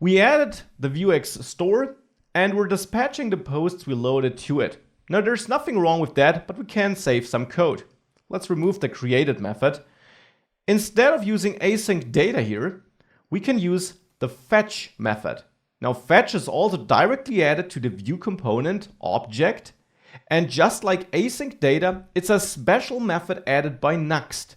We added the Vuex store and we're dispatching the posts we loaded to it. Now there's nothing wrong with that, but we can save some code. Let's remove the created method. Instead of using async data here, we can use the fetch method. Now fetch is also directly added to the view component object, and just like async data, it's a special method added by nuxt.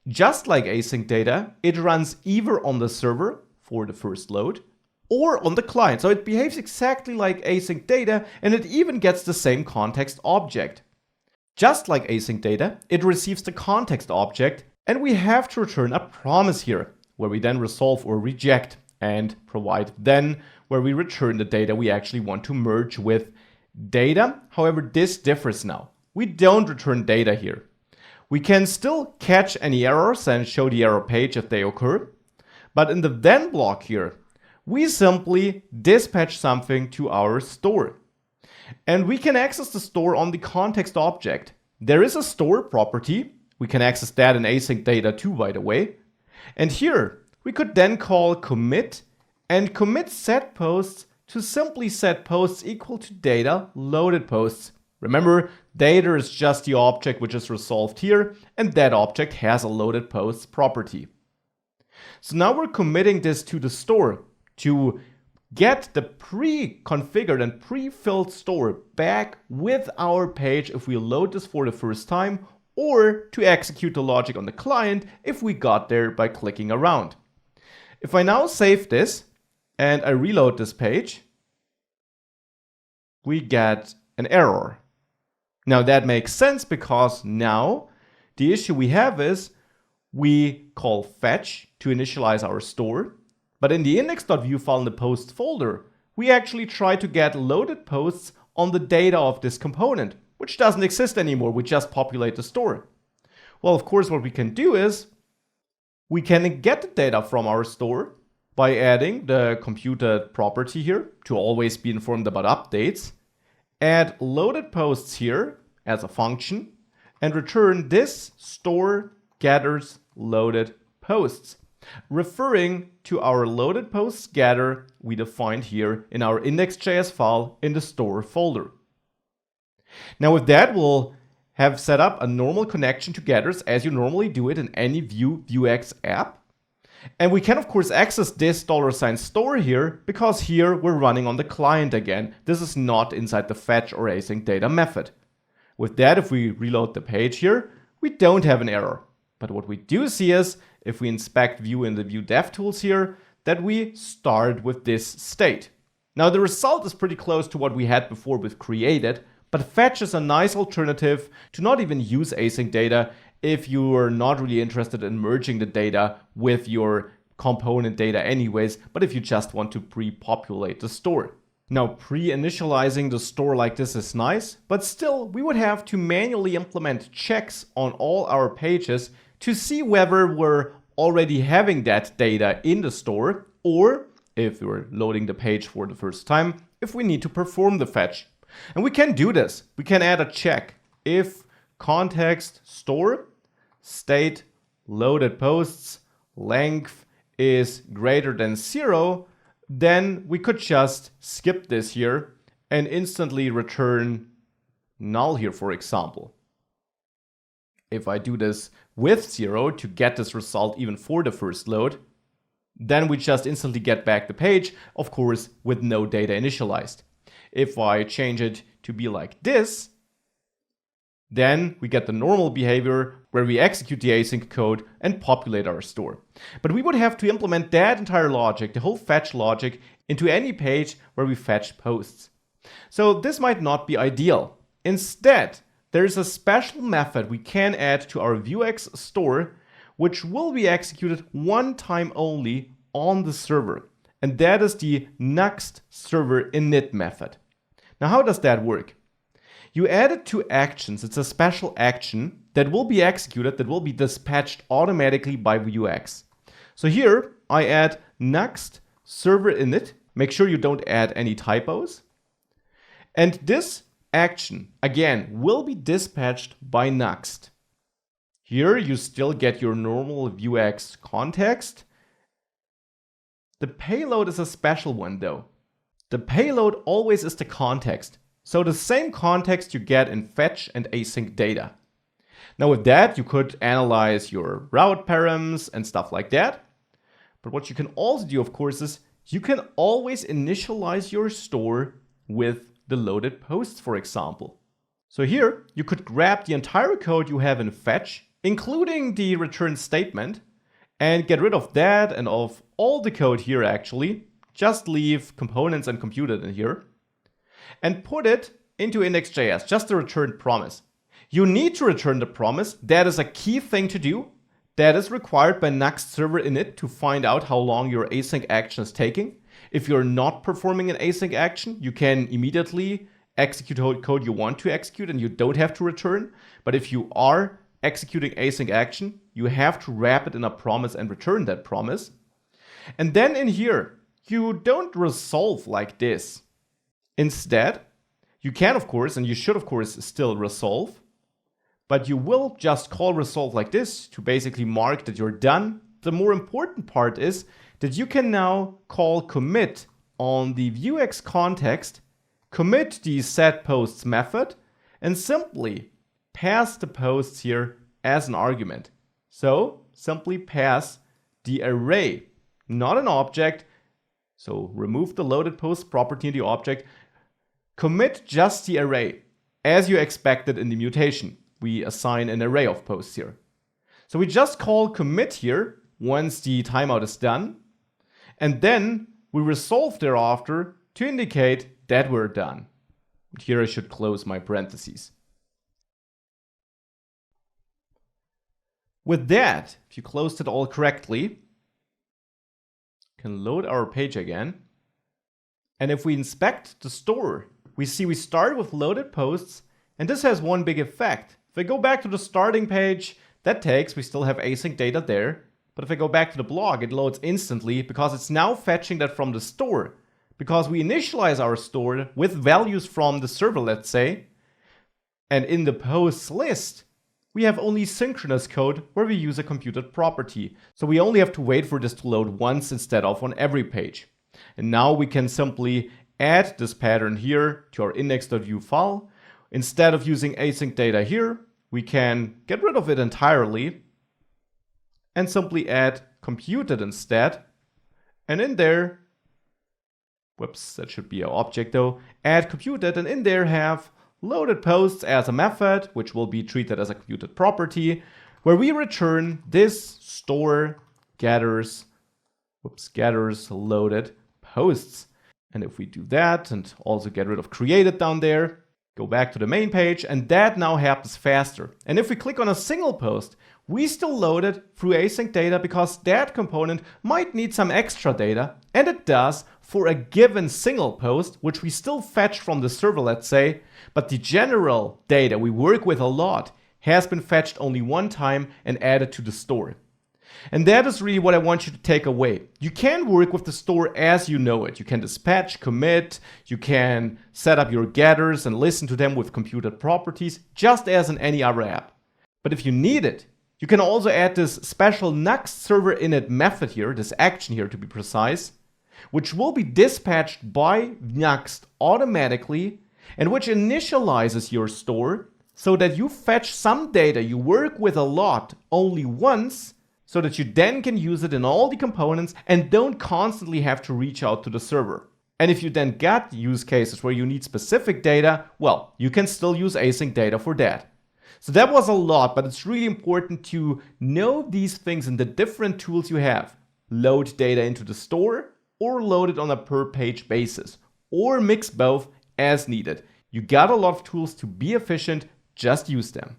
Just like async data, it runs either on the server for the first load or on the client. So it behaves exactly like async data, and it even gets the same context object. Just like async data, it receives the context object, and we have to return a promise here, where we then resolve or reject, and provide then where we return the data we actually want to merge with data. However, this differs now. We don't return data here. We can still catch any errors and show the error page if they occur, but in the then block here, we simply dispatch something to our store. And we can access the store on the context object. There is a store property. We can access that in async data too, by the way. And here we could then call commit and commit set posts to simply set posts equal to data loaded posts. Remember, data is just the object which is resolved here, and that object has a loaded posts property. So now we're committing this to the store to get the pre-configured and pre-filled store back with our page if we load this for the first time, or to execute the logic on the client if we got there by clicking around. If I now save this and I reload this page, we get an error. Now that makes sense because now the issue we have is we call fetch to initialize our store, but in the index.view file in the posts folder, we actually try to get loaded posts on the data of this component, which doesn't exist anymore. We just populate the store. Well, of course, what we can do is we can get the data from our store by adding the computed property here to always be informed about updates, add loaded posts here as a function, and return this store gathers loaded posts, referring to our loaded posts gather we defined here in our index.js file in the store folder. Now with that, we'll have set up a normal connection to getters as you normally do it in any Vuex app. And we can of course access this $store here because here we're running on the client again. This is not inside the fetch or async data method. With that, if we reload the page here, we don't have an error. But what we do see is, if we inspect Vue in the Vue DevTools here, that we start with this state. Now the result is pretty close to what we had before with created, but fetch is a nice alternative to not even use async data if you are not really interested in merging the data with your component data anyways, but if you just want to pre-populate the store. Now, pre-initializing the store like this is nice, but still we would have to manually implement checks on all our pages to see whether we're already having that data in the store, or if we're loading the page for the first time, if we need to perform the fetch. And we can do this. We can add a check. If context store state loaded posts length is greater than 0, then we could just skip this here and instantly return null here, for example. If I do this with 0 to get this result even for the first load, then we just instantly get back the page, of course, with no data initialized. If I change it to be like this, then we get the normal behavior where we execute the async code and populate our store. But we would have to implement that entire logic, the whole fetch logic, into any page where we fetch posts. So this might not be ideal. Instead, there's a special method we can add to our Vuex store, which will be executed one time only on the server. And that is the nuxtServerInit method. Now, how does that work? You add it to actions. It's a special action that will be executed, that will be dispatched automatically by Vuex. So here I add nuxtServerInit. Make sure you don't add any typos. And this action, again, will be dispatched by Nuxt. Here you still get your normal Vuex context. The payload is a special one though. The payload always is the context. So the same context you get in fetch and async data. Now with that, you could analyze your route params and stuff like that. But what you can also do, of course, is you can always initialize your store with the loaded posts, for example. So here, you could grab the entire code you have in fetch, including the return statement, and get rid of that and of all the code here actually. Just leave components and computed in here. And put it into index.js, just the return promise. You need to return the promise. That is a key thing to do. That is required by nuxtServerInit to find out how long your async action is taking. If you're not performing an async action, you can immediately execute code you want to execute and you don't have to return. But if you are executing async action, you have to wrap it in a promise and return that promise. And then in here, you don't resolve like this. Instead, you can, of course, and you should, of course, still resolve. But you will just call resolve like this to basically mark that you're done. The more important part is that you can now call commit on the Vuex context, commit the setPosts method, and simply pass the posts here as an argument. So simply pass the array, not an object. So remove the loaded post property in the object. Commit just the array as you expected in the mutation. We assign an array of posts here. So we just call commit here once the timeout is done. And then we resolve thereafter to indicate that we're done. Here I should close my parentheses. With that, if you closed it all correctly, we can load our page again. And if we inspect the store, we see we start with loaded posts, and this has one big effect. If I go back to the starting page, that takes, we still have async data there. But if I go back to the blog, it loads instantly because it's now fetching that from the store. Because we initialize our store with values from the server, let's say. And in the posts list, we have only synchronous code where we use a computed property. So we only have to wait for this to load once instead of on every page. And now we can simply add this pattern here to our index.vue file. Instead of using async data here, we can get rid of it entirely and simply add computed instead. And in there, whoops, that should be our object though, add computed, and in there have loaded posts as a method, which will be treated as a computed property, where we return this store gathers loaded posts. And if we do that and also get rid of created down there, go back to the main page, and that now happens faster. And if we click on a single post, we still load it through async data because that component might need some extra data, and it does for a given single post, which we still fetch from the server, let's say, but the general data we work with a lot has been fetched only one time and added to the store. And that is really what I want you to take away. You can work with the store as you know it. You can dispatch, commit, you can set up your getters and listen to them with computed properties, just as in any other app. But if you need it, you can also add this special nuxtServerInit method here, this action here to be precise, which will be dispatched by Nuxt automatically and which initializes your store so that you fetch some data you work with a lot only once, so that you then can use it in all the components and don't constantly have to reach out to the server. And if you then get use cases where you need specific data, well, you can still use async data for that. So that was a lot, but it's really important to know these things in the different tools you have. Load data into the store or load it on a per page basis, or mix both as needed. You got a lot of tools to be efficient, just use them.